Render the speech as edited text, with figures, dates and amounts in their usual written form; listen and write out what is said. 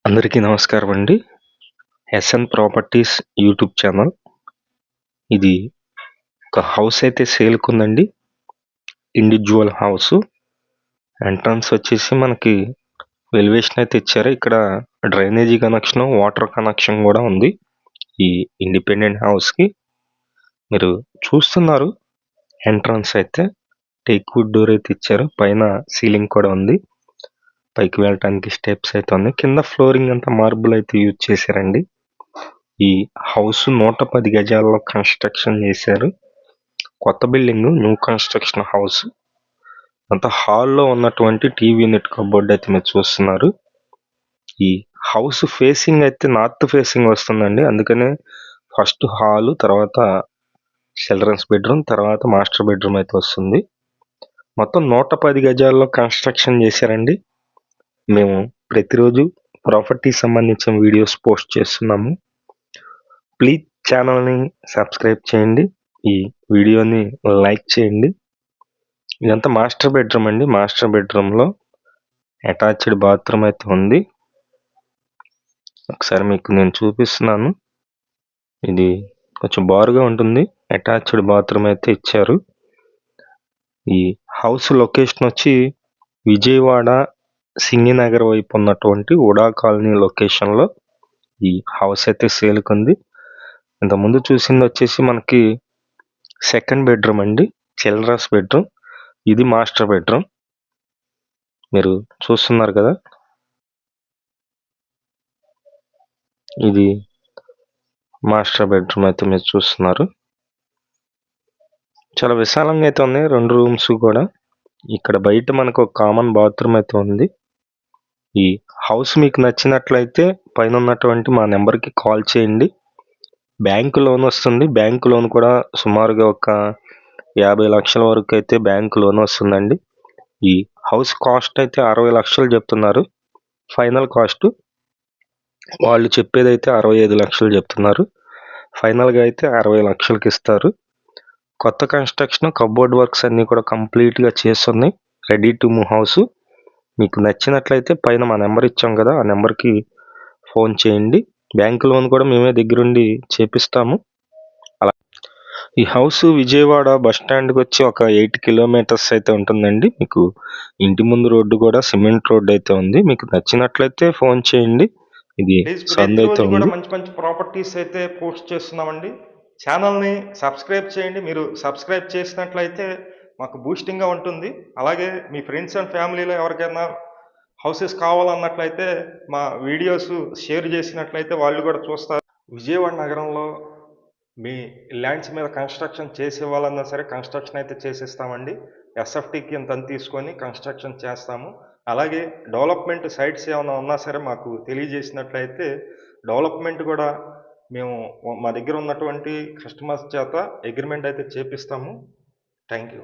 అందరికీ నమస్కారం అండి. S N properties YouTube channel. ఇది ఒక హౌస్ అయితే సేల్‌కుందండి. Individual house. ఎంట్రన్స్ వచ్చేసి మనకి ఎలివేషన్ అయితే ఇచ్చారు. ఇక్కడ డ్రైనేజీ కనెక్షను, వాటర్ కనెక్షన్ గూడా ఉంది. ఈ ఇండిపెండెంట్ హౌస్‌కి. మీరు చూస్తున్నారు ఎంట్రన్స్ అయితే. టేక్ వుడ్ డోర్ అయితే ఇచ్చారు. పైన సీలింగ్ కూడా ఉంది. పైకి వెళ్ళటానికి స్టెప్స్ అయితే ఉన్నాయి. కింద ఫ్లోరింగ్ అంతా మార్బుల్ అయితే యూజ్ చేశారండి. ఈ హౌస్ 110 గజాల్లో కన్స్ట్రక్షన్ చేశారు. కొత్త బిల్డింగ్, న్యూ కన్స్ట్రక్షన్ హౌస్. అంతా హాల్లో ఉన్నటువంటి టీవీ యూనిట్ కబోర్డ్ అయితే మీరు చూస్తున్నారు. ఈ హౌస్ ఫేసింగ్ అయితే నార్త్ ఫేసింగ్ వస్తుందండి. అందుకనే ఫస్ట్ హాలు, తర్వాత చిల్డ్రన్స్ బెడ్రూమ్, తర్వాత మాస్టర్ బెడ్రూమ్ అయితే వస్తుంది. మొత్తం 110 గజాల్లో కన్స్ట్రక్షన్ చేశారండి. మేము ప్రతిరోజు ప్రాపర్టీ సంబంధించిన వీడియోస్ పోస్ట్ చేస్తున్నాము. ప్లీజ్ ఛానల్ని సబ్స్క్రైబ్ చేయండి. ఈ వీడియోని లైక్ చేయండి. ఇదంతా మాస్టర్ బెడ్రూమ్ అండి. మాస్టర్ బెడ్రూమ్లో అటాచ్డ్ బాత్రూమ్ అయితే ఉంది. ఒకసారి మీకు నేను చూపిస్తున్నాను. ఇది కొంచెం బారుగా ఉంటుంది. అటాచ్డ్ బాత్రూమ్ అయితే ఇచ్చారు. ఈ హౌస్ లొకేషన్ వచ్చి విజయవాడ సింగినగర్ వైపు ఉన్నటువంటి ఉడా కాలనీ లొకేషన్లో ఈ హౌస్ అయితే సేల్‌కుంది. ఇంతకుముందు చూసింది వచ్చేసి మనకి సెకండ్ బెడ్రూమ్ అండి. Childrens bedroom. ఇది మాస్టర్ బెడ్రూమ్. మీరు చూస్తున్నారు కదా. ఇది మాస్టర్ బెడ్రూమ్ అయితే మీరు చూస్తున్నారు. చాలా విశాలంగా అయితే ఉంది. 2 రూమ్స్ కూడా. ఇక్కడ బయట మనకు ఒక కామన్ బాత్రూమ్ అయితే ఉంది. ఈ హౌస్ మీకు నచ్చినట్లయితే పైన ఉన్నటువంటి మా నెంబర్కి కాల్ చేయండి. బ్యాంకు లోన్ వస్తుంది. బ్యాంకు లోన్ కూడా సుమారుగా ఒక 50 లక్షల వరకు అయితే బ్యాంకు లోన్ వస్తుందండి. ఈ హౌస్ కాస్ట్ అయితే 60 లక్షలు చెప్తున్నారు. ఫైనల్ కాస్ట్ వాళ్ళు చెప్పేదైతే 65 లక్షలు చెప్తున్నారు. ఫైనల్గా అయితే 60 లక్షలకి ఇస్తారు. కొత్త కన్స్ట్రక్షన్, కబోర్డ్ వర్క్స్ అన్నీ కూడా కంప్లీట్గా చేస్తున్నాయి. Ready to move house. మీకు నచ్చినట్లయితే పైన మా నెంబర్ ఇచ్చాం కదా, ఆ నెంబర్కి ఫోన్ చేయండి. బ్యాంక్ లోన్ కూడా మేమే దగ్గరుండి చేపిస్తాము. అలా ఈ హౌస్ విజయవాడ బస్ స్టాండ్కి వచ్చి ఒక 8 కిలోమీటర్స్ అయితే ఉంటుందండి. మీకు ఇంటి ముందు రోడ్డు కూడా సిమెంట్ రోడ్డు అయితే ఉంది. మీకు నచ్చినట్లయితే ఫోన్ చేయండి. ఇది సందు అయితే ప్రతిరోజు కూడా ఉంది. మంచి మంచి ప్రాపర్టీస్ అయితే పోస్ట్ చేస్తున్నామండి. ఛానల్ని సబ్స్క్రైబ్ చేయండి. మీరు సబ్స్క్రైబ్ చేసినట్లయితే మాకు బూస్టింగ్గా ఉంటుంది. అలాగే మీ ఫ్రెండ్స్ అండ్ ఫ్యామిలీలో ఎవరికైనా హౌసెస్ కావాలన్నట్లయితే మా వీడియోస్ షేర్ చేసినట్లయితే వాళ్ళు కూడా చూస్తారు. విజయవాడ నగరంలో మీ ల్యాండ్స్ మీద కన్స్ట్రక్షన్ చేసే వాళ్ళన్నా సరే కన్స్ట్రక్షన్ అయితే చేసేస్తామండి. ఎస్ఎఫ్టీకి ఇంత తీసుకొని కన్స్ట్రక్షన్ చేస్తాము. అలాగే డెవలప్మెంట్ సైట్స్ ఏమైనా ఉన్నా సరే మాకు తెలియజేసినట్లయితే డెవలప్మెంట్ కూడా మేము మా దగ్గర ఉన్నటువంటి కస్టమర్స్ చేత అగ్రిమెంట్ అయితే చేపిస్తాము. Thank you.